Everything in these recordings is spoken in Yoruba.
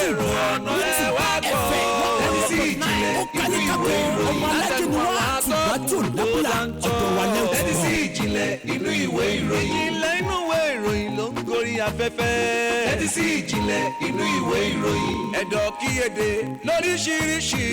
èrò ọ̀nà ẹ wá gbọ́. Tẹ́tí sí ìjìnlẹ̀ inú ìwé ìròyìn látẹnu àwọn atọ́kùn tó dáńtọ́. Tẹ́tí sí ìjìnlẹ̀ inú ìwé ìròyìn. Ìjìnlẹ̀ inú ìwé ìròyìn ló ń gorí afẹ́fẹ́. Tẹ́tí sí ìjìnlẹ̀ inú ìwé ìròyìn. Ẹ̀dọ̀ kíyèdè lóríṣiríṣi.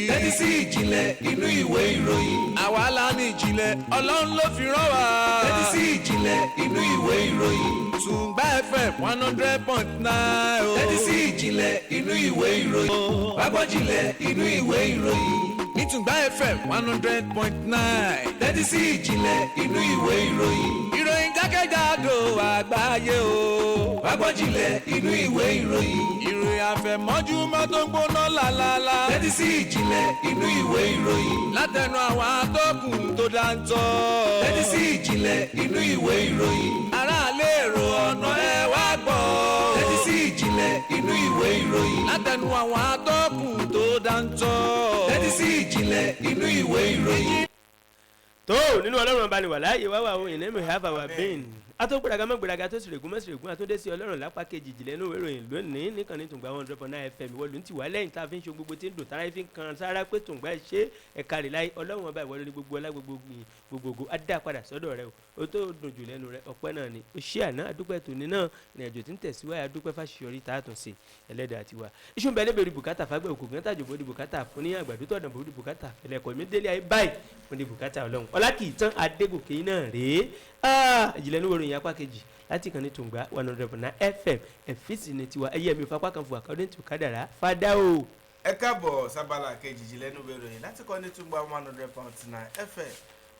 Tẹ́tí sí ìjìnlẹ̀ inú ìwé ìròyìn. Àwa la ní ìjìnlẹ̀ Ọlọ́run ló fi rán wa. Tẹ́tí sí ìjìnlẹ̀ inú ìwé ìròyìn. Tùngbà FM 100.9 o. Tẹ́tí sí ìjìnlẹ̀ inú ìwé ìròyìn. Wágbọ́jìnlẹ̀ inú ìwé ìròyìn. Nítùngbà FM 100.9. Tẹ́tí sí ìjìnlẹ̀ inú ìwé ìròyìn. Ìròyìn jákèjádò àgbáyé o. Wágbọ́jìnlẹ̀ inú ìwé ìròyìn. Ìròyìn àfẹ̀mọ́júmọ́ tó ń gbóná lálálá. Tẹ́tí sí ìjìnlẹ̀ inú ìwé ìròyìn. Látẹnu àwọn atọ́kùn tó dáńtọ́. Tẹ́tí sí ìjìnlẹ̀ inú ìwé ìròyìn. Aráàlú èrò ọ̀nà ẹ wá gbọ́. Tẹ́tí sí ìjìnlẹ̀ inú ìwé ìròyìn. Látẹnu àwọn atọ́kùn tó dáńtọ́. Tẹ́tí sí ìjìnlẹ̀ inú ìwé ìròyìn. tó nínú ọlọ́run ọba ni wà láàyè wá wà òyìn lẹ́mọ̀ ìhàfà wà bẹ́ẹ̀n atógbèraga mọ́gbèraga tó sì règún mọ́sìrègún àtúndé sí ọlọ́run lápá kejì ìjìnlẹ̀ inú ìròyìn lónìí nìkan ní tùngbà 100.9 FM ìwọlù ń tì wá lẹ́yìn tá a fi ń ṣe gbogbo tí ń dùn tára fi ń kan sára pé tùngbà ṣe ẹ̀ka rè láyé ọlọ́run ọba ìwọlù ní gbogbo ọlá gbogbogbò á dá padà sọ́dọ̀ rẹ o tó dùn jù lẹ́nu rẹ ọpẹ́ náà ni o ṣé àná àdúpẹ́ tòní náà ìrìnàjò tí ń tẹ̀síwáyà àdúpẹ́ fàṣeyọrí tá a tún ṣe ẹlẹ́dàá tiwa iṣu ń bẹ lébèrè bùkátà fàgbẹ́ òkú gán tàjò bòdì bùkátà fún ní àgbàdo tọ̀dàn bòdì bùkátà ẹlẹ́kọ̀ọ́ mi délé ayé báyìí fún ní bùkátà ọlọ́run Ọlákìtàn Adégòkè náà rèé ìjìnlẹ̀ níwòrò ìyá apá kejì láti kàn ní tùngbà 100.9 FM ẹ̀fíìsì ní tiwa ẹ̀yẹ mi fapá kan fún according to kádàrá fada o. ẹ káàbọ̀ sábàlá kejì ìjìnlẹ̀ níwòrò ìròyìn láti kàn ní tùngbà 100.9 FM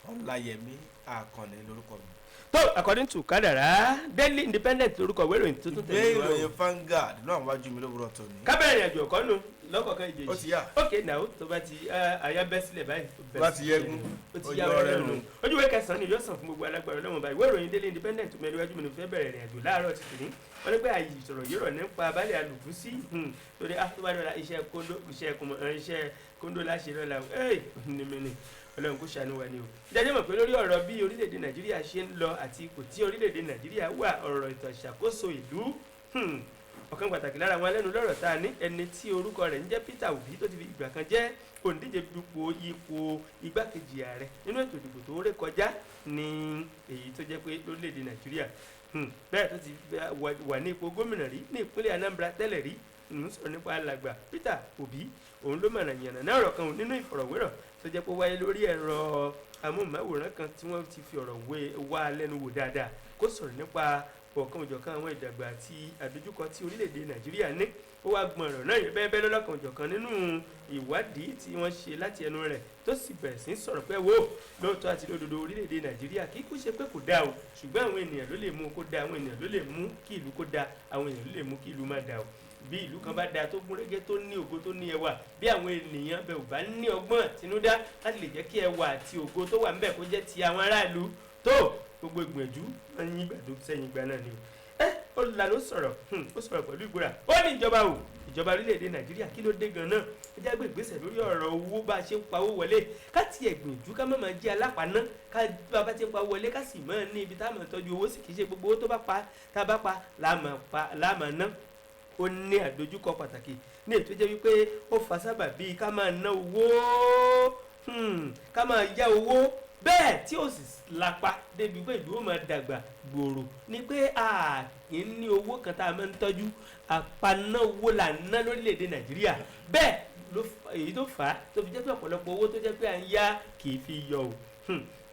Ọláyẹmí Akanni lórúkọ mi. tó according to kádàrá Daily Independent lórúkọ ìwé ìròyìn tuntun tẹ̀lé wa. ìwé ìròyìn Vanguard ló àwọn wájú mi lówùrọ̀ tó ní. kábẹ́rẹ́ ìrìnàjò ọ̀kọ́ nù lọ́kọ̀ọ̀kan ìjèjì. ó ti yá. ok now tó bá ti àyà bẹ́ sílẹ̀ báyìí. tó bá ti yẹgun ó ti yá ọ̀rẹ́ nù. ojú ìwé kẹsàn-án ni yóò sàn fún gbogbo alágbára ọlọ́run báyìí ìwé ìròyìn Daily Independent mẹ́rin wájú mi ní fẹ́ bẹ̀rẹ̀ ìrìnàjò láàárọ̀ ti tòní wọ́n ní pé àyè ìsọ̀rọ̀ yìí rọ̀ nípa abálẹ̀ alùpùpù sí torí tó bá dọ̀la iṣẹ́ kóńdó láṣẹ lọ́la ní ọlọ́run kò ṣàánú wa ni o. ìdájọ́ mọ̀ pé lórí ọ̀rọ̀ bí orílẹ̀-èdè Nàìjíríà ṣe ń lọ àti ipò tí orílẹ̀-èdè Nàìjíríà wà ọ̀rọ̀ ètò ìṣàkóso ìlú ọ̀kan pàtàkì lára wọn lẹ́nu lọ́rọ̀ tá a ní ẹni tí orúkọ rẹ̀ ń jẹ́ Peter Obi tó ti fi ìgbà kan jẹ́ òǹdíje dupò ipò igbákejì ààrẹ nínú ètò ìdìbò tó ré kọjá ní èyí tó jẹ́ pé lórílẹ̀-èdè Nàìjíríà bẹ́ẹ̀ tó ti wà ní ipò gómìnà rí ní ìpínlẹ̀ Anambra tẹ́lẹ̀ rí ń sọ̀rọ̀ nípa alàgbà Peter Obi òun ló mọ̀nà yànnà náà ọ̀rọ̀ kan nínú ìfọ̀rọ̀wérọ̀ tó jẹ́ pé wáyé lórí ẹ̀rọ amóhùnmáwòrán kan tí wọ́n ti fi ọ̀rọ̀ wá lẹ́nu wò dáadáa kó sọ̀rọ̀ nípa ọ̀kan òjọ̀kan àwọn ìdàgbà àti àdójúkọ tí orílẹ̀-èdè Nàìjíríà ní ó wá gbọ́n ọ̀rọ̀ náà yẹn bẹ́ẹ̀ lọ́lọ́kan òjọ̀kan nínú ìwádìí tí wọ́n ṣe láti ẹnu rẹ̀ tó sì bẹ̀rẹ̀ sí sọ̀rọ̀ pé wo lóòótọ́ àti lódodo orílẹ̀-èdè Nàìjíríà kí kú ṣe pé kò dáa o ṣùgbọ́n àwọn ènìyàn ló lè mú kó dáa àwọn ènìyàn ló lè mú kí ìlú kó dáa àwọn ènìyàn ló lè mú kí ìlú má dáa o bí ìlú kan bá dáa tó gúnrégé tó ní ògo tó ní ẹwà bí àwọn ènìyàn bẹ ò bá ní ọgbọ́n àtinúdá láti lè jẹ́ kí ẹwà àti ògo tó wà ńbẹ̀ kó jẹ́ ti àwọn aráàlú tó gbogbo ìgbìyànjú wọn yín gbàdó sẹ́yìn gbà náà ni o ó lànà ó sọ̀rọ̀ pẹ̀lú ìgbóra ó ní ìjọba orílẹ̀-èdè Nàìjíríà kí ló dé gan-an ẹ jẹ́ gbé ìgbésẹ̀ lórí ọ̀rọ̀ owó bá a ṣe ń pawó wọlé ká tiẹ̀ gbìyànjú ká má máa jẹ́ alápàná ká bá a ti ń pawó wọlé ká sì máa ní ibi tá a máa tọ́jú owó sì kì í ṣe gbogbo owó tó bá pa tá a bá pa láàmà ná ó ní àdójúkọ pàtàkì ní ètò jẹ́ wípé ó fa sábà bíi ká máa ná owó ká máa yá owó bẹ́ẹ̀ tí ó sì lápá débi pé ìlú ó máa dàgbà gbòòrò ni pé a kì í ní owó kan tá a máa ń tọ́jú àpaná owó là ń ná lórílẹ̀‐èdè Nàìjíríà bẹ́ẹ̀ èyí tó fà á tó fi jẹ́ pé ọ̀pọ̀lọpọ̀ owó tó jẹ́ pé à ń yá kì í fi yọ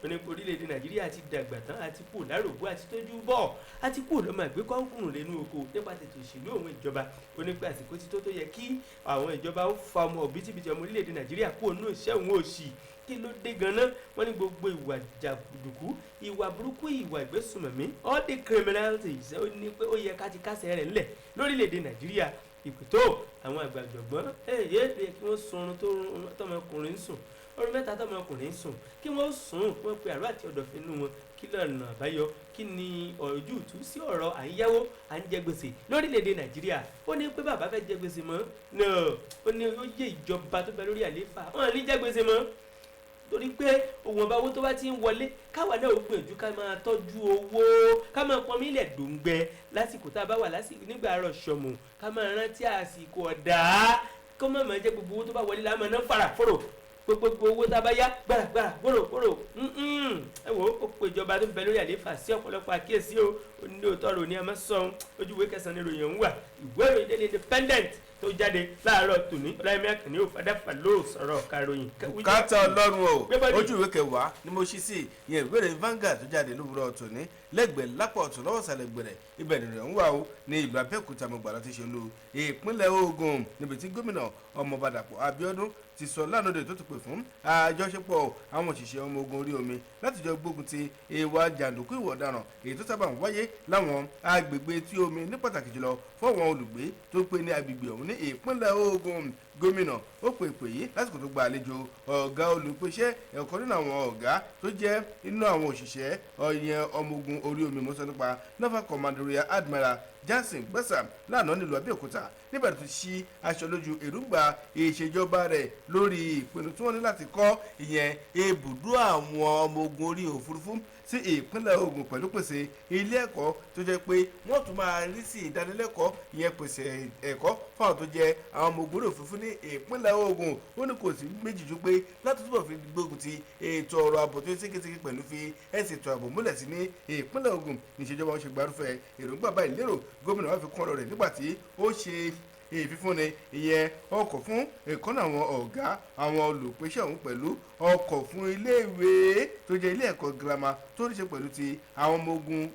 o ní orílẹ̀-èdè Nàìjíríà ti dàgbà tán àti kù lárògbó àti tójú bọ̀ àti kù lọ́mọ àgbẹ̀ kọ́ńkùnrùn lẹ́nu oko nípa tètè òṣèlú òun ìjọba ó ní pé àsìkò tí tó yẹ kí àwọn ìjọba ó fa ọmọ òbítíbitì ọmọ orílẹ̀-èdè Nàìjíríà kú òun iṣẹ́ òun òṣì kí ló dé ganan wọ́n ní gbogbo ìwà jàǹdùkú ìwà burúkú ìwà ìgbésùnmọ̀mí all the criminalities ó ní pé ó yẹ ká ti kásẹ̀ rẹ̀ ńlẹ̀ lórílẹ̀-èdè Nàìjíríà ìpètò àwọn àgbàjọ̀gbọ́n kí wọ́n sunrun tó tọmọkùnrin ń sùn ọ̀rọ̀ mẹ́ta tọmọkùnrin ń sùn kí wọ́n sùn wọ́n pe àrò àti ọ̀dọ̀fin nínú wọn kí lọ́nà àbáyọ kí ni ojútùú sí ọ̀rọ̀ à ń yáwó à ń jẹ gbèsè lórílẹ̀‐èdè Nàìjíríà ó ní pé bàbá fẹ́ jẹ gbèsè mọ́ ó ní ó yé ìjọba tó bẹ lórí àlééfà wọn à ní jẹ gbèsè mọ́ torí pé òun ọba owó tó bá ti ń wọlé káwa náà ó gbìyànjú ká máa tọ́jú owó ká máa pọn mílẹ̀ dòǹgbẹ lásìkò tá a bá wà lásìkò nígbà àárọ̀ ṣọmọ ká máa rántí àsìkò ọ̀dà kó má máa jẹ́ gbogbo owó tó bá wọlé láàmú náà fara fòrò gbogbo owó tá a bá yá gbàràgbàrà wòrò ẹ wò ó pé ìjọba tó ń bẹ lórí àlééfà sí ọ̀pọ̀lọpọ̀ àkíyèsí o ní òótọ́ rò ní ẹ má sọ ojú ìwé kẹsàn-án ní ìròyìn ọ̀hún wà ìwé ìròyìn Daily Independent tó jáde láàárọ̀ tòní Ọláyẹmí Akanni ò fàdáfà ló sọ̀rọ̀ karòyìn. káàtà ọlọ́run o ojú ìwé kẹwàá ni mo ṣí sí ìyẹn ìwé ìròyìn Vanguard tó jáde lówùúrọ̀ tòní lẹ́gbẹ̀ẹ́ lápá ọ̀tún lọ́wọ́ sàlẹ̀ gbẹ̀rẹ̀ ibẹ̀ nìrẹ̀ ń wà ó ní ìlú Abẹ́òkúta mo gbà láti ṣe lu ìpínlẹ̀ Ògùn níbi tí gómìnà Ọmọọba Dàpọ̀ Abíọ́dún ti sọ lánàá tó ti pè fún àjọṣepọ̀ àwọn òṣìṣẹ́ ọmọ ogun orí omi láti jọ gbógun ti ìwà jàǹdùkú ìwà ọ̀daràn èyí tó sábà ń wáyé láwọn agbègbè tí omi ní pàtàkì jùlọ fọ́wọ́n olùgbé tó pé ní agbègbè ọ̀hún ní ìpínlẹ̀ Ògùn gómìnà ó pè pè yìí lásìkò tó gba àlejò ọ̀gá olùpèsè ẹ̀kọ́ nínú àwọn ọ̀gá tó jẹ́ inú àwọn òṣìṣẹ́ ọ̀yẹn ọmọ ogun orí omi mọ́sọ́ nípa Naval Commanderia Admiral Johnson gbẹ́sà lánàá nílùú Abẹ́òkúta nígbà tó ṣí aṣọ lójú èròǹgbà ìṣèjọba rẹ̀ lórí ìpinnu tí wọ́n ní láti kọ́ ìyẹn ibùdó àwọn ọmọ ogun orí òfurufú sí ìpínlẹ̀ Ògùn pẹ̀lú pèsè ilé ẹ̀kọ́ tó jẹ́ pé wọ́n tún máa rí sí ìdánilẹ́kọ̀ọ́ ìyẹn pèsè ẹ̀kọ́ fáwọn tó jẹ́ àwọn ọmọ ogun orí òfurufú ní ìpínlẹ̀ Ògùn ó ní kò sí méjì ju pé láti túbọ̀ fi gbógun ti ètò ọrọ̀ ààbò tó ségesège pẹ̀lú fi ẹ̀sìn ètò ààbò múlẹ̀ sí ní ìpínlẹ̀ Ògùn níṣèjọba wọn ṣe gbárùfẹ́ èròǹgbà báyìí lérò gómìnà wá fi kún ọ̀rọ̀ rẹ̀ nígbà tí ó ṣe ìfífúnni ìyẹn ọkọ̀ fún ìkọ́nà àwọn ọ̀gá àwọn olùpèsè ọ̀hún pẹ̀lú ọkọ̀ fún iléèwé tó jẹ́ ilé ẹ̀kọ́ girama tó ní ṣe pẹ̀lú ti àwọn ọmọ ogun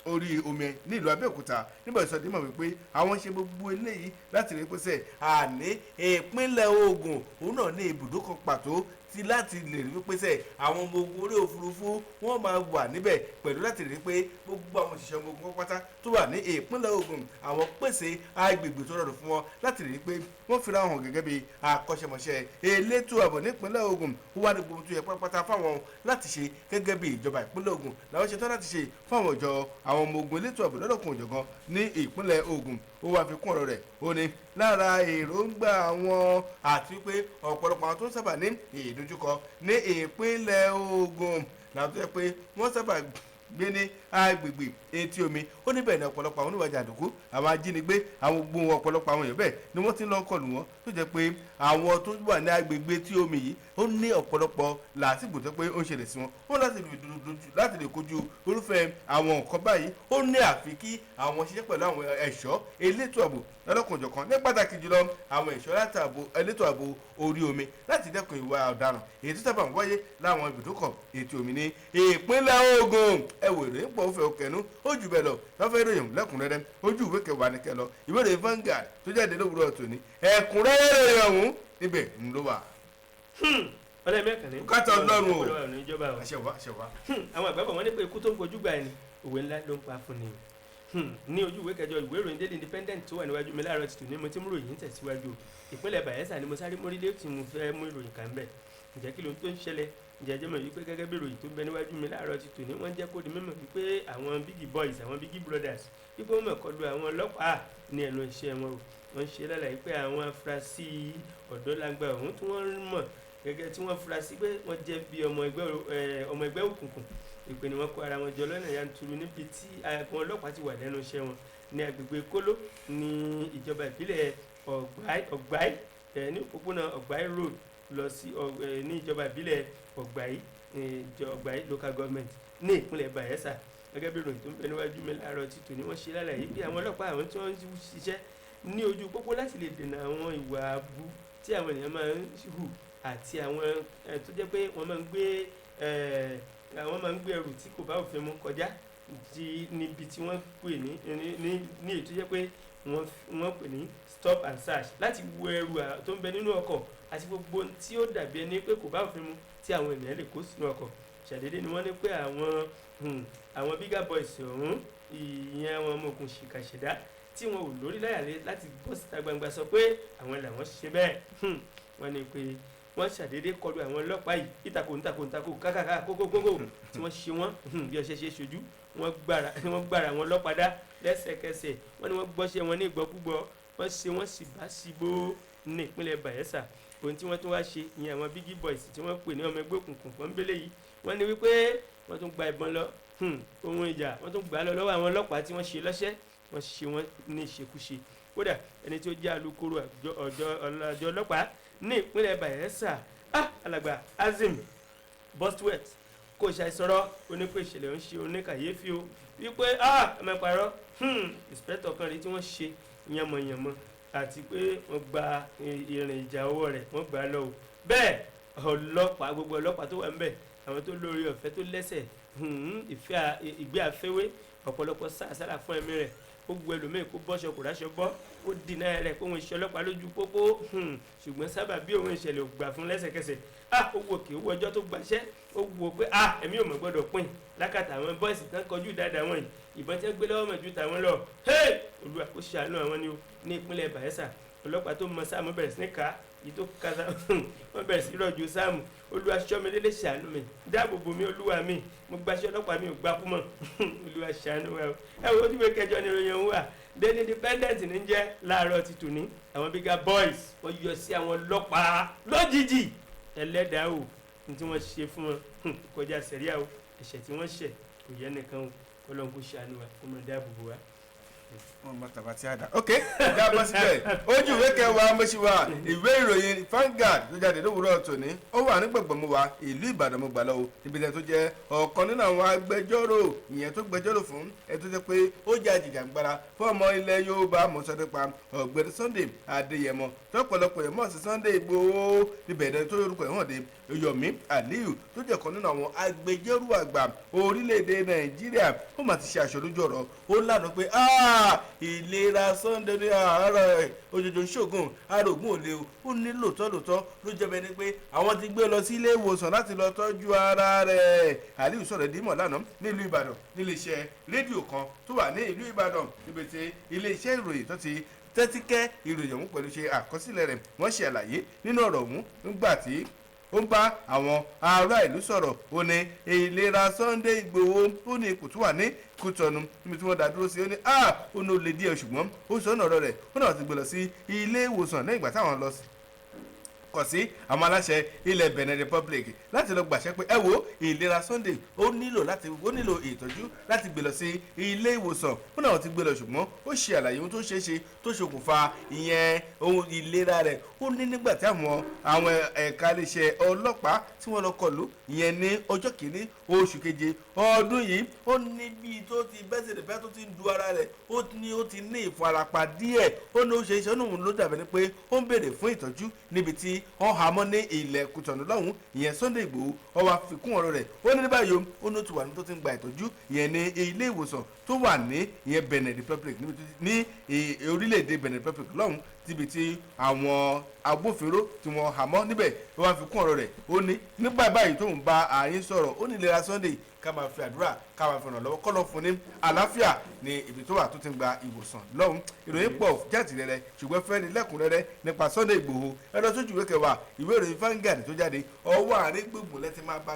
orí omi nílùú Abẹ́òkúta nígbà tí sọdí mọ̀ wípé àwọn ṣe gbogbo eléyìí láti rí pèsè àní ìpínlẹ̀ Ògùn òun náà ní ibùdó kan pàtó ti láti lè rí pèsè àwọn ọmọ ogun orí òfurufú wọ́n máa wà níbẹ̀ pẹ̀lú láti rí pé gbogbo àwọn òṣìṣẹ́ ọmọ ogun pátá tó wà ní ìpínlẹ̀ Ògùn àwọn pèsè agbègbè tó rọrùn fún wọn láti rí pé wọ́n fira hàn gẹ́gẹ́ bí akọ́ṣẹ́mọṣẹ́ elétò ààbò nípínlẹ̀ Ògùn ó wá ní gbogbo tó yẹ pátápátá fáwọn láti ṣe gẹ́gẹ́ bí ìjọba ìpínlẹ̀ Ògùn làwọn ṣetán láti ṣe fáwọn ìjọ àwọn ọmọ ogun elétò ààbò lọ́dọ̀kùn òjọ̀gan ní ìpínlẹ̀ Ògùn ó wá fi kún ọ̀rọ̀ rẹ̀ ó ní lára èròǹgbà àwọn àti pé ọ̀pọ̀lọpọ̀ àwọn tó ń sábà ní ìdojúkọ ní ìpínlẹ̀ Ògùn làwọn tó yẹ pé wọ́n sábà gbé ní agbègbè etí omi ó níbẹ̀ ní ọ̀pọ̀lọpọ̀ àwọn oníwà jàǹdùkú àwọn ajínigbé àwọn gbogbo ọ̀pọ̀lọpọ̀ àwọn èèyàn bẹ́ẹ̀ ni wọ́n ti ń lọ kọlù wọn tó jẹ́ pé àwọn tó wà ní agbègbè etí omi yìí ó ní ọ̀pọ̀lọpọ̀ làásìgbò tó pé ó ń ṣẹlẹ̀ sí wọn ó láti lè kojú irúfẹ́ àwọn nǹkan báyìí ó ní àfi kí àwọn ṣiṣẹ́ pẹ̀lú àwọn ẹ̀ṣọ́ elétò ààbò lọ́lọ́kanòjọ̀kan ní pàtàkì jùlọ àwọn ẹ̀ṣọ́ elétò ààbò orí omi láti dẹ́kun ìwà ọ̀daràn èyí tó sábà ń wáyé láwọn ibùdókọ̀ etí omi ní ìpínlẹ̀ Ògùn ẹ̀wò ìròyìn pọ̀ òfin òkènú ó jù bẹ́ẹ̀ lọ lọ́fẹ́ ìròyìn lẹ́kùnrẹ́rẹ́ ojú ìwé kẹwàá ní kẹlọ ìwé ìròyìn Vanguard tó jáde lówùúrọ̀ tòní ẹ̀kúnrẹ́rẹ́ ìròyìn ọ̀hún níbẹ̀ ń ló wà. Ọláyẹmí Akanni kátà Ọlọ́run o àṣẹwà àwọn àgbàbọ̀ wọn ní pé ikú tó ń fojú gbà ẹni òwe ńlá ló ń pa fún ni ní ojú ìwé kẹjọ ìwé ìròyìn Daily Independent tó wà níwájú mi láàárọ̀ tìtù ní mo ti mú ròyìn tẹ̀síwájú ìpínlẹ̀ Bayelsa ni mo sáré mórílé tí mo fẹ́ mú ìròyìn kan bẹ̀ ǹjẹ́ kí ló tó ń ṣẹlẹ̀ ǹjẹ́ jẹ́ mọ̀ wípé gẹ́gẹ́ bí ìròyìn tó ń bẹ níwájú mi láàárọ̀ tìtù ní wọ́n jẹ́ kó di mímọ̀ wípé àwọn big boys àwọn big brothers wípé wọ́n mọ̀ kọlu àwọn ọlọ́pàá ní ẹnu iṣẹ́ wọn o wọ́n ṣe lálàyé pé àwọn afurasí ọ̀dọ́langba ọ̀hún tí wọ́n mọ̀ gẹ́gẹ́ tí wọ́n fura sí pé wọ́n jẹ́ bí ọmọ ẹgbẹ́ òkùnkùn ìpè ni wọ́n kó ara wọn jọ lọ́nà yanturu níbi tí àwọn ọlọ́pàá ti wà lẹ́nu iṣẹ́ wọn ní agbègbè Kóló ní ìjọba ìbílẹ̀ Ọ̀gbáì ní òpópónà Ọ̀gbáì road lọ sí ní ìjọba ìbílẹ̀ Ọ̀gbáì local government ní ìpínlẹ̀ Bayelsa gẹ́gẹ́ bí ìròyìn tó ń bẹ níwájú mi láàárọ̀ títò ní wọ́n ṣe lálàyé bí àwọn ọlọ́pàá àwọn tí wọ́n ń ṣiṣẹ́ ní ojú pópó láti lè dènà àwọn ìwà abú tí àwọn ènìyàn máa ń hù àti àwọn tó jẹ́ pé wọ́n máa ń gbé ẹrù tí kò bá òfin mu kọjá níbi tí wọ́n pè ní èyí tó jẹ́ pé wọ́n pè ní stop and search láti wo ẹrù tó ń bẹ nínú ọkọ̀ àti gbogbo tí ó dàbí ẹni pé kò bá òfin mu tí àwọn ènìyàn lè kó sínú ọkọ̀ ṣàdédé ni wọ́n ní pé àwọn bigger boys ọ̀hún ìyẹn àwọn ọmọ ogun ṣìkàṣẹ̀dá tí wọn ò lórí láyàlé láti bọ́ síta gbangba sọ pé àwọn làwọn ṣe bẹ́ẹ̀ wọ́n ní pé wọ́n ṣàdédé kọlu àwọn ọlọ́pàá yìí ìtàkùntàkùntàkù kákàká kókókókó tí wọ́n ṣe wọ́n bí ọṣẹ ṣe ṣojú wọ́n gbára àwọn ọlọ́pàá dá lẹ́sẹ̀kẹsẹ̀ wọ́n ní wọ́n gbọ́ṣẹ́ wọn ní ìgbọ́kúgbọ́ wọ́n ṣe wọ́n sì bá síbò ní ìpínlẹ̀ Bayelsa ohun tí wọ́n tún wá ṣe ìyẹn àwọn big boys tí wọ́n pè ní ọmọ ẹgbẹ́ òkùnkùn pọ́nbélé yìí wọ́n ní wípé wọ́n tún gba ìbọn lọ ohun ìjà wọ́n tún gbà lọ lọ́wọ́ àwọn ọlọ́pàá tí wọ́n ṣe lọ́ṣẹ́ wọ́n ṣe wọ́n ní ìṣekúṣe kódà ẹni tí ó jẹ́ alukoro àjọ ọlọ́pàá ní ìpínlẹ̀ Bayelsa alàgbà Azim Bostwet kò ṣàìsọ̀rọ̀ onípe ìṣẹ̀lẹ̀ ń ṣe oníkàyéfì o wípé ẹ̀mẹ́pàrọ̀ ìspẹ́tọ̀ kan rí tí wọ́n ṣe yànmọ̀yànmọ̀ àti pé wọ́n gba ìrìn ìjà ọwọ́ rẹ̀ wọ́n gbà á lọ o bẹ́ẹ̀ ọlọ́pàá gbogbo ọlọ́pàá tó wà ń bẹ̀ àwọn tó lórí ọ̀fẹ́ tó lẹ́sẹ̀ ìgbé àfẹ́wé ọ̀pọ̀lọpọ̀ sáàsára fún ẹ̀mí rẹ̀ ó wu ẹlòmíì kó bọ́ṣọ kò ráṣọ bọ́ ó dínà rẹ̀ kó wọn ṣe ọlọ́pàá lójú pópó ṣùgbọ́n sábà bí òun ìṣẹ̀lẹ̀ ò gbà fún lẹ́sẹ̀kẹsẹ̀ ó wo òkè owó ọjọ́ tó gbaṣẹ́ ó wo pé ẹ̀mí ò mọ̀ gbọ́dọ̀ pín lákàtà àwọn bọ́ìsì tán kọjú dáadáa wọn yìí ìbọn tí wọ́n gbé lọ́wọ́ mọ̀ ju tàwọn lọ Olúwa kó ṣàánú àwọn ni o ní ìpínlẹ̀ Bayelsa ọlọ́pàá tó mọ sáàmù bẹ̀rẹ̀ sí ní ká yìí tó kásá wọ́n bẹ̀rẹ̀ sí rọ̀jò sáàmù Olúwa ṣọ́ mi dédé ṣàánú mi dáàbò bò mí Olúwa mi mo gbaṣẹ́ ọlọ́pàá mi ò gbá fún mọ́ Olúwa ṣàánú wa ẹ wo ojúwe kẹjọ ni ìròyìn òun wà Daily Independent ní jẹ́ láàárọ̀ ti tòní àwọn bigger boys wọ́n yọ sí àwọn ọlọ́pàá lójijì ẹlẹ́dàá o ní tí wọ́n ṣe fún wọn kọjá sẹ̀ríà o ẹ̀ṣẹ̀ tí wọ́n ṣẹ̀ kò yẹ nìkan o Ọlọ́run kó ṣàánú wa kó mọ̀ dáàbò bò wá. ok dábọ̀ síbẹ̀ ojú ìwé kẹwàá mọ́ṣíwá ìwé ìròyìn Vanguard tó jáde lówùúrọ̀ tòní ó wà ní gbọ̀ngbọ̀n mu wa ìlú Ìbàdàn mo gbà lọ o níbi tó jẹ́ ọ̀kan nínú àwọn agbẹjọ́rò ìyẹn tó gbẹjọ́rò fún ẹ tó jẹ́ pé ó jẹ́ àjìjàgbara fún ọmọ ilẹ̀ Yorùbá mọ̀sọ́dẹ́pà ọ̀gbẹ́ni Sunday Adéyẹmọ tọ́pọ̀lọpọ̀ yẹn mọ̀ sí Sunday Ìgbòho níbẹ̀ ẹ̀dẹ̀ tó yorùkọ ẹ̀ hàn dé Yomi Aliyu tó jẹ́ kan nínú àwọn agbẹjọ́rò àgbà orílẹ̀-èdè Nàìjíríà ó mà ti ṣe aṣọ lójú ọ̀rọ̀ ó lànà pé ìlera Sunday ní àárọ̀ ẹ̀ òjòjò ṣògùn arógún òde ó ní lóòótọ́ ló jẹ́ bẹ́ẹ̀ ni pé àwọn ti gbé lọ sí ilé ìwòsàn láti lọ tọ́jú ara rẹ̀ Aliyu sọ̀rọ̀ dímọ̀ lánàá nílùú Ìbàdàn níléeṣẹ́ rédíò kan tó wà ní ìlú Ìbàdàn níbi tí iléeṣẹ́ ìròyìn tó ti tẹ́tíkẹ́ ìròyìn ọ̀hún pẹ̀lú ṣe àkọsílẹ̀ rẹ̀ wọ́n ṣe àlàyé nínú ọ̀rọ̀ ọ̀hún nígbà tí ó ń bá àwọn ará ìlú sọ̀rọ̀ ó ní ìlera Sunday Ìgbòho ó ní ipò tó wà ní Kútọ̀nù níbi tí wọ́n dá dúró sí ó ní ó ní ó lè díẹ̀ ṣùgbọ́n ó sọ ọ̀nà ọ̀rọ̀ rẹ̀ ó náà ti gbé lọ sí ilé ìwòsàn lẹ́yìn ìgbà táwọn lọ kọ̀ sí àwọn aláṣẹ ilẹ̀ Benin Republic láti lọ gbàṣẹ pé ẹ wo ìlera Sunday ó nílò ìtọ́jú láti gbé lọ sí ilé ìwòsàn ó náà ti gbé lọ ṣùgbọ́n ó ṣe àlàyé ohun tó ṣeé ṣe tó ṣokùnfà ìyẹn ohun ìlera rẹ̀ ó ní nígbà tí àwọn ẹ̀ka iléeṣẹ́ ọlọ́pàá tí wọ́n lọ kọlù ìyẹn ní ọjọ́ kìíní oṣù keje ọdún yìí ó ní bí tó ti bẹ́sẹ̀ bẹ́ẹ̀ tó ti ń du ara rẹ̀ ó ti ní ìfarapa díẹ̀ ó ní ó ṣe iṣẹ́ òun ló dàbẹ̀ ni pé ó ń béèrè fún ìtọ́jú níbi tí wọ́n há mọ́ ní ilẹ̀ Kútọ̀nù lọ́hùn ìyẹn Sunday Ìgbòho ó wá fi kún ọ̀rọ̀ rẹ̀ ó ní báyìí ó ní ó ti wà ní tó ti ń gba ìtọ́jú ìyẹn ní ilé ìwòsàn tó wà ní ìyẹn Benin Republic ní orílẹ̀-èdè Benin Republic lọ́hùn tíbi tí àwọn agbófinró tí wọ́n há mọ́ níbẹ̀ ó wá fi kún ọ̀rọ̀ rẹ̀ ó ní nígbà báyìí tó ń bá ààyè sọ̀rọ̀ ó ní ìlera Sunday ká máa fi àdúrà ká máa fi ràn lọ́wọ́ kọ́ lọ́ fún ní àlàáfíà ní ibi tó wà tó ti ń gba ìwòsàn lọ́hùn ìròyìn pọ̀ jáde rẹ̀ ṣùgbọ́n fẹ́ ní lẹ́kùnrẹ́rẹ́ nípa Sunday Ìgbòho ẹ lọ sójú ìwé kẹwàá ìwé ìròyìn Vanguard tó jáde ọwọ́ àárín gbùngbùn lẹ́tí máa bá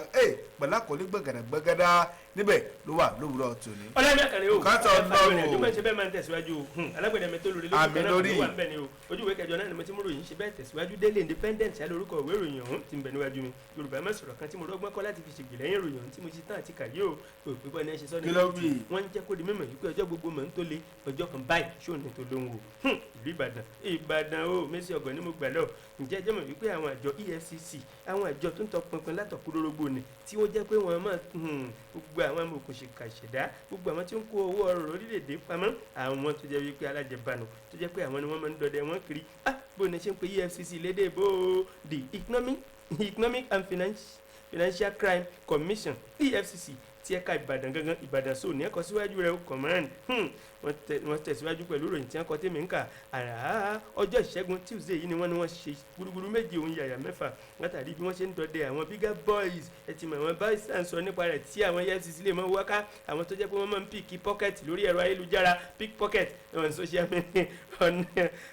pẹ̀lú àkọlé gbẹ̀gàdàgbẹ̀gàdà níbẹ̀ ló wà lówùúrọ̀ tòní. Ọláyẹmí Àkànní o kátó lọ́rùn o bẹ́ẹ̀ ṣe bẹ́ẹ̀ máa ń tẹ̀síwájú alágbẹ̀dẹ mi tó lórí lójú kan náà ló wà ń bẹ̀ ni o ojú ìwé kẹjọ náà ni mo ti mú ròyìn ṣe bẹ́ẹ̀ tẹ̀síwájú Daily Independent ṣá lórúkọ ìwé ìròyìn ọ̀hún ti ń bẹ níwájú mi Yorùbá mẹ́sọ̀rọ̀ kan tí mo rọ́gbọ́n kọ́ láti fi ṣègbè lẹ́yìn ìròyìn ọ̀hún tí mo ṣe tán àti kàyé o òpin ní ẹ ṣe sọ ní wọ́n ń jẹ́ kó di mímọ̀ yìí pé ọjọ́ gbogbo mọ̀ ń tó le ọjọ́ kan báyìí ṣó ní tó lóhùn o ìlú Ìbàdàn o Mercy Ọ̀gọ̀ ni mo gbà lọ ǹjẹ́ ẹ jẹ́ mọ̀ wípé àwọn àjọ EFCC àwọn àjọ tó ń tọ pinpin látọ̀kúrórógbó ni tí ó jẹ́ pé wọ́n máa gbogbo àwọn amòòkùnṣìkà ìṣẹ̀dá gbogbo àwọn tí ń kó owó ọrọ̀ orílẹ̀-èdè pamọ́ àwọn tó jẹ́ wípé alájẹbánu tó jẹ́ pé àwọn ni wọ́n máa ń dọdẹ wọn kiri bó ni ṣe ń pe EFCC lédè bó the Economic and Financial Crime Commission EFCC tí ẹ̀ka Ìbàdàn gangan Ìbàdàn so ní ẹ̀kọ́ síwájú rẹ̀ command wọ́n tẹ̀síwájú pẹ̀lú ìròyìn tí wọ́n kọ́ tèmi ń kà ọjọ́ ìṣẹ́gun Tuesday yìí ni wọ́n ṣe gbúgbúrú méje òun yàyà mẹ́fà látàrí bí wọ́n ṣe ń dọdẹ àwọn bigger boys ẹ ti mọ̀ àwọn boys à ń sọ nípa rẹ̀ tí àwọn EFCC lè mọ wáká àwọn tó jẹ́ pé wọ́n máa ń pick pocket lórí ẹ̀rọ ayélujára pick pocket on social media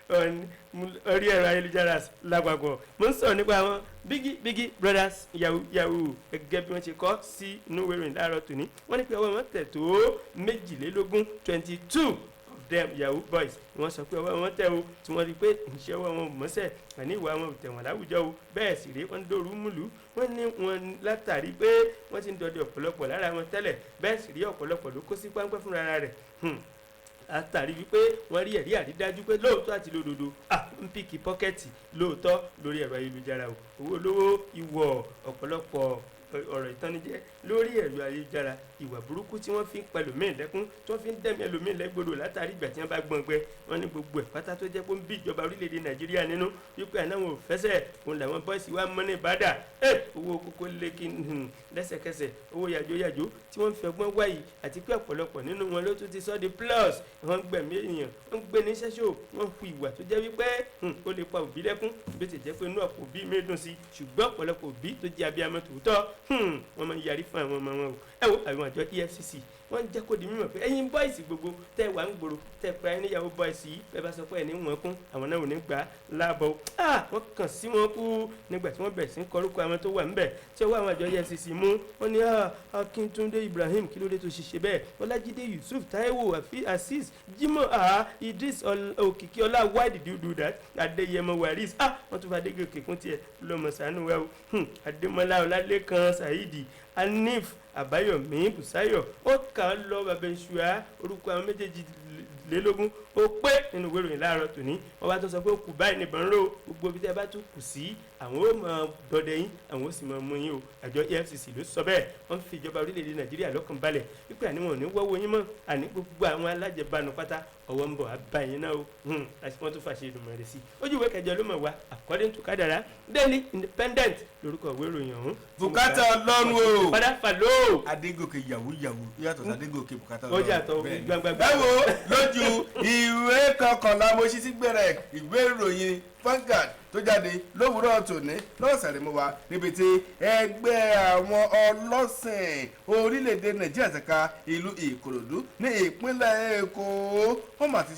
orí ẹ̀rọ ayélujára lágbàgbọ́ mo ń sọ̀rọ̀ nípa àwọn biggie brothers yahoo gẹ́gẹ́ bí wọ́n ṣe kọ sí inú ìwé ìròyìn láàárọ̀ tòní wọ́n ní pé ọwọ́ wọn tẹ̀ tó 22 of them yahoo boys wọ́n sọ pé ọwọ́ wọn tẹ̀ o tí wọ́n rí pé ìṣe ọwọ́ wọn ò mọ́sẹ̀ àní ìwà wọn ò tẹ̀wọ̀n láwùjọ o bẹ́ẹ̀ sì rí wọ́n dòrú múlù wọ́n ní wọn látàrí pé wọ́n ti ń dọdẹ ọ̀pọ̀lọpọ̀ lára wọn tẹ́lẹ̀ bẹ́ẹ̀ sì rí ọ̀pọ̀lọpọ̀ ló kó sí páńpẹ́ fúnra rẹ̀ àtàrí wípé wọ́n rí ẹ̀rí àrídájú pé lóòótọ́ àti lódodo ń píkì pọ́kẹ́tì lóòótọ́ lórí ẹ̀rọ ayélujára o owó olówó ìwọ̀ ọ̀pọ̀lọpọ̀ ọ̀rọ̀ ìtọ́nijẹ́ lórí ẹ̀rọ ayélujára ìwà burúkú tí wọ́n fi ń pa ẹlòmíín lẹ́kún tí wọ́n fi ń dẹ́mi ẹlòmíín lẹ́gbọ̀dọ̀ látàrí ìgbà tí wọ́n bá gbọ́n gbẹ wọ́n ní gbogbo ẹ̀ pátá tó jẹ́ pé ń bí ìjọba orílẹ̀-èdè nàìjíríà nínú wípé ànáwọn ò fẹsẹ̀ òun làwọn bọ́ìsì wa mọ́ ní ìbàdà owó kókó lékì lẹ́sẹ̀kẹsẹ̀ owó yàjóyàjó tí wọ́n fi ọgbọ́n wáyé àti pé ọ̀pọ̀lọpọ̀ nínú wọn ló tún ti sọ di plus wọ́n gbẹ̀mí èèyàn wọ́n gbé ní ṣẹ́ṣọ́ wọ́n hu ìwà tó jẹ́ wípé ó lè pa òbí lẹ́kún bí ó ti jẹ́ pé inú ọ̀pọ̀ òbí mi dùn sí ṣùgbọ́n ọ̀pọ̀lọpọ̀ òbí tó jẹ́ abiyamọ tòótọ́ wọ́n máa ń yarí fún àwọn ọmọ wọn o ẹ wo àwọn àjọ EFCC wọ́n jẹ́ kó di mímọ̀ pé ẹ̀yin bọ́ìsì gbogbo tẹ́ wà ń gbòòrò tẹ́ pera ẹni ìyàwó bọ́ìsì yìí bẹ́ẹ̀ bá sọ pé ẹni wọ́n kún àwọn náà ò ní gbà á láàbọ̀ wọ́n kàn sí wọn kú nígbà tí wọ́n bẹ̀rẹ̀ sí ń kọrúkọ àwọn tó wà ń bẹ̀ tí ọwọ́ àwọn àjọ EFCC mú wọ́n ní Akíntúndé Ibrahim kí ló dé tó ṣiṣẹ́ bẹ́ẹ̀ Ọlájídé Yusuf Taiwo Azeez Jimoh Idris Òkìkíọlá why did you do that Adéyẹmọ Waris wọ́n tún fa Adégòkè kún tiẹ̀ lọ́mọ sànú wa o Adémọ́lá Ọlálékan Saidi Anif Àbáyọ̀mí Bùsáyọ̀ ó kà á lọ bàbá ìṣúra orúkọ àwọn méjèèjì lélógún ó pé nínú ìwé ìròyìn láàárọ̀ tòní wọ́n bá tó sọ pé ó kù báyìí nìbọn ró gbogbo ibi tí a bá tún kù sí àwọn ó máa dọdẹ yín àwọn ó sì máa mú yín o àjọ EFCC ló sọ bẹ́ẹ̀ wọ́n fi ìjọba orílẹ̀-èdè Nàìjíríà lọ́kàn balẹ̀ wípé àní wọn ò ní wọ́wọ́ yín mọ́ àní gbogbo àwọn alájẹbánu pátá ọwọ́ ń bọ̀ abá yín náà o àti wọ́n tún fàṣẹ ìdùnmọ̀ rẹ̀ sí ojú ìwé kẹjọ ló mọ̀ wá according to kádàrá Daily Independent lórúkọ ìwé ìròyìn ọ̀hún. bùkátà ọlọ́run o padà fàlọ́. Adégòkè yahoo yàtọ̀ sí Adégòkè bùkátà ọlọ́run. ó yàtọ̀ gbàngbàngbà. ẹ wo lójú ìwé kọkànlá mo ṣí sí gbẹrẹ ìwé ìròyìn Vanguard tó jáde lówùúrọ̀ tòní lọ́sàrè mọ́ wa níbi tí ẹgbẹ́ àwọn ọlọ́sìn orílẹ̀-èdè Nàìjíríà ṣẹ̀ka ìlú Ìkòròdú ní ìpínlẹ̀ Èkó wọ́n mà ti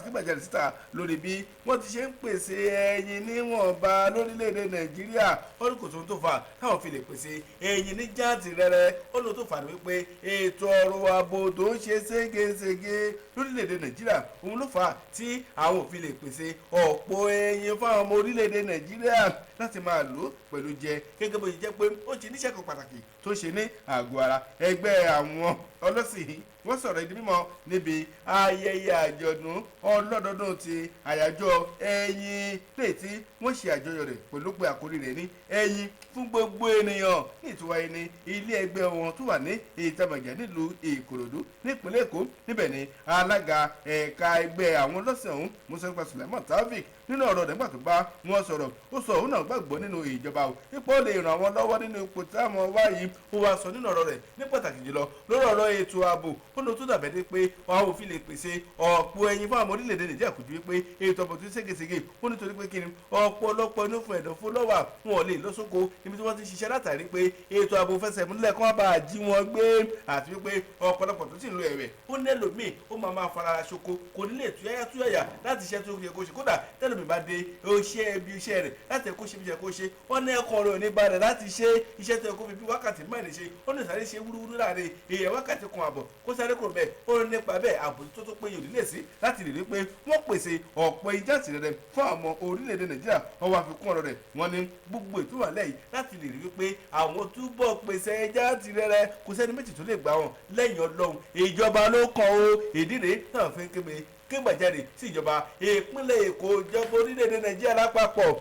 kígbàjarè síta lórí bí wọ́n ti ṣe ń pèsè ẹyin níwọ̀nba lórílẹ̀-èdè Nàìjíríà ó ní kò tó ń tó fà táwọn fi lè pèsè ẹyin ní jáàtì rẹ̀rẹ̀ ó ní tó fà ní wípé ètò ọrọ̀ ààbò tó ń ṣe ségesège lórílẹ̀-èdè Nàìjíríà òun ló fà tí àwọn ò fi lè pèsè ọ̀pọ̀ ẹyin fáwọn ọmọ orílẹ̀-èdè Nàìjíríà láti máa lò pẹ̀lú jẹ gẹ́gẹ́ bó ṣe jẹ́ pé ó ti níṣẹ́ kan pàtàkì tó ṣe ní àgọ́ ara ẹgbẹ́ àwọn ọlọ́sìn wọ́n sọ̀rọ̀ ìdí mímọ́ níbi ayẹyẹ àjọ̀dún ọlọ́dọọdún ti àyájọ́ ẹyin lè tí wọ́n ṣe àjọyọ̀ rẹ̀ pẹ̀lú pé àkórí rẹ̀ ní ẹyin fún gbogbo ènìyàn ní ìtura ẹni ilé ẹgbẹ́ wọn tó wà ní ìtàmọ̀jà nílùú Ìkòròdú nípínlẹ̀ Èkó níbẹ̀ ni alága ẹ̀ka ẹgbẹ́ àwọn ọlọ́sìn ọ̀hún Musa Suleiman Taofik nínú ọ̀rọ̀ nígbà tó bá wọn sọ̀rọ̀ ó sọ òun náà gbàgbọ́ nínú ìjọba o ipò lè ràn wọ́n lọ́wọ́ nínú ipò táwọn wá yìí ó wá sọ nínú ọ̀rọ̀ rẹ̀ ní pàtàkì jùlọ lórí ọ̀rọ̀ ètò ààbò ó lọ tó dàbẹ́ dé pé àwọn òfin lè pèsè ọ̀pọ̀ ẹyin fún àwọn orílẹ̀-èdè Nàìjíríà kò ju wípé ètò ààbò tó ségesège ó nítorí pé kíni ọ̀pọ̀lọpọ̀ inú fún ẹ̀dọ̀ fún lọ́wọ́ wọn ò lè lọ sóko níbi tí wọ́n ti ṣiṣẹ́ látàrí pé ètò ààbò fẹsẹ̀ múlẹ̀ kó má bàa jí wọn gbé àti wípé ọ̀pọ̀lọpọ̀ tó sì ń lo ẹ̀wẹ̀ ó nẹ́lòmíì ó máa fara ṣoko kò ní lè túyàyà láti ṣiṣẹ́ tó yẹ kó ṣe kódà tẹ́lòmíì bá dé iṣẹ́ ibi iṣẹ́ rẹ̀ láti ẹ̀kọ́ ṣe bí iṣẹ́ kó ṣe wọ́n ní ẹ̀kọ́ rẹ̀ ò ní balẹ̀ láti ṣe iṣẹ́ tó yẹ kó fi bí wákàtí mẹ́rin ṣe ó ní sáré ṣe wúrúwúrú láàrin èèyàn wákàtí kan àbọ̀ kó sáré kúrò bẹ́ẹ̀ ó ní nípa bẹ́ẹ̀ ààbò tó péye ò ní lè sí láti lè rí pé wọ́n pèsè ọ̀pọ̀ ìjáàsì rẹ̀ fún àwọn orílẹ̀-èdè Nàìjíríà wọ́n wá fi kún ọ̀rọ̀ rẹ̀ wọ́n ní gbogbo ètò wà lẹ́yìn láti lè rí pé àwọn túbọ̀ pèsè ìjáàsì rẹ̀ kò sẹ́ni méjì tó lè gbà wọn lẹ́yìn Ọlọ́run ìjọba ló kàn ó ìdí rèé náà fi ń kégbàjáde sí ìjọba ìpínlẹ̀ Èkó ìjọba orílẹ̀-èdè Nàìjíríà lápapọ̀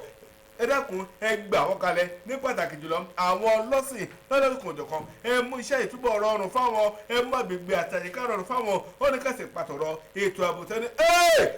ẹ dákun ẹ gbà wọ́n kalẹ̀ ní pàtàkì jùlọ àwọn ọlọ́sìn lọ́dọ̀ọ́dún kan ẹ mú iṣẹ́ ìtúbọ̀ rọrùn fáwọn ẹ mú àgbègbè àtàyíká rọrùn fáwọn ó ní kàṣẹ pàtọ̀rọ̀ ètò ààbò tẹ́ni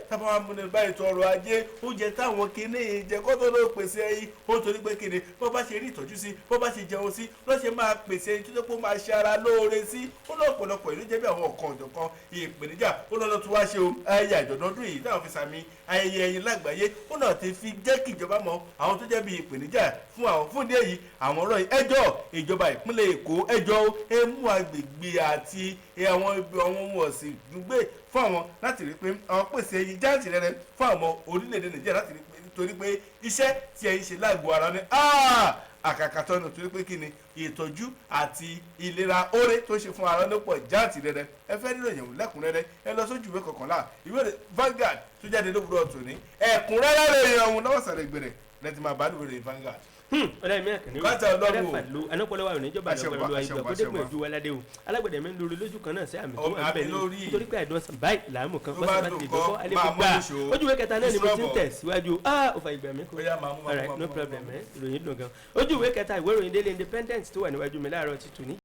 tábà wà múni bá ètò ọrọ̀ ajé oúnjẹ táwọn kìíní ìjẹ kó tó ló pèsè ẹyin ó torí pé kíni bó bá ṣe rí ìtọ́jú sí bó bá ṣe jẹun sí ló ṣe máa pèsè ẹyin tó tó kó máa ṣe ara lóore sí ó lọ́pọ̀lọpọ̀ ìlú jẹ́ bí àwọn ọ̀kan ọ̀jọ̀kan ìpèníjà ó lọ́lọ́ tó wá ṣe o ayẹyẹ àjọ̀dún ọdún yìí náà fi sàmì ayẹyẹ ẹyin lágbàáyé ó náà ti fi jẹ́ kí ìjọba mọ̀ àwọn àwọn tó jẹ́ bí ìpèníjà fún àwọn fún ìdí èyí àwọn ọ̀rọ̀ yìí ẹjọ́ ìjọba ìpínlẹ̀ Èkó ẹjọ́ ẹ mú agbègbè àti àwọn ohun ọ̀sìn gbé fún àwọn láti rí pé àwọn pèsè ẹyin jáǹtì rẹ̀ fún àwọn orílẹ̀-èdè Nàìjíríà láti rí pé nítorí pé iṣẹ́ tí ẹ̀yin ṣe lágbo ara ní àkàkàtọ́ nítorí pé kí ni ìtọ́jú àti ìlera oore tó ṣe fún ara lọ́pọ̀ jáǹtì rẹ̀ ẹ fẹ́ nílò ìyẹ̀wò lẹ́kùnrẹ́rẹ́ ẹ lọ sójú ìwé kọkànlá ìwé Vanguard tó jáde lówùúrọ̀ tòní ẹ̀kúnrẹ́rẹ́ rẹ̀ yẹn ọ̀hún lọ́wọ́ sàrẹ̀ gbèrè lẹ́tì máa bá lóore Vanguard. Ọláyẹmí Àkànní ẹ̀rẹ́fàlú anápọ̀lọ́wà òní ìjọba àgbàgbà lọ́wọ́ ìgbà kó dẹ́gbẹ̀ẹ́ ojú wa ládé o alágbẹ̀dẹ mi ń lórí lójú kan náà sí àmì tó wà bẹ́ẹ̀ ni nítorí pé àìdọ́sàn báyìí làámù kan bọ́sẹ̀ bá ti lè gbọ́ alẹ́ gbogbo ojú ìwé kẹta náà ni mo ti ń tẹ̀síwájú ó fa ìgbà mi kó alright no problem ìròyìn dùn gan ojú ìwé kẹta ìwé ìròyìn Daily Independent tó wà níwájú mi láàárọ̀ ti tòní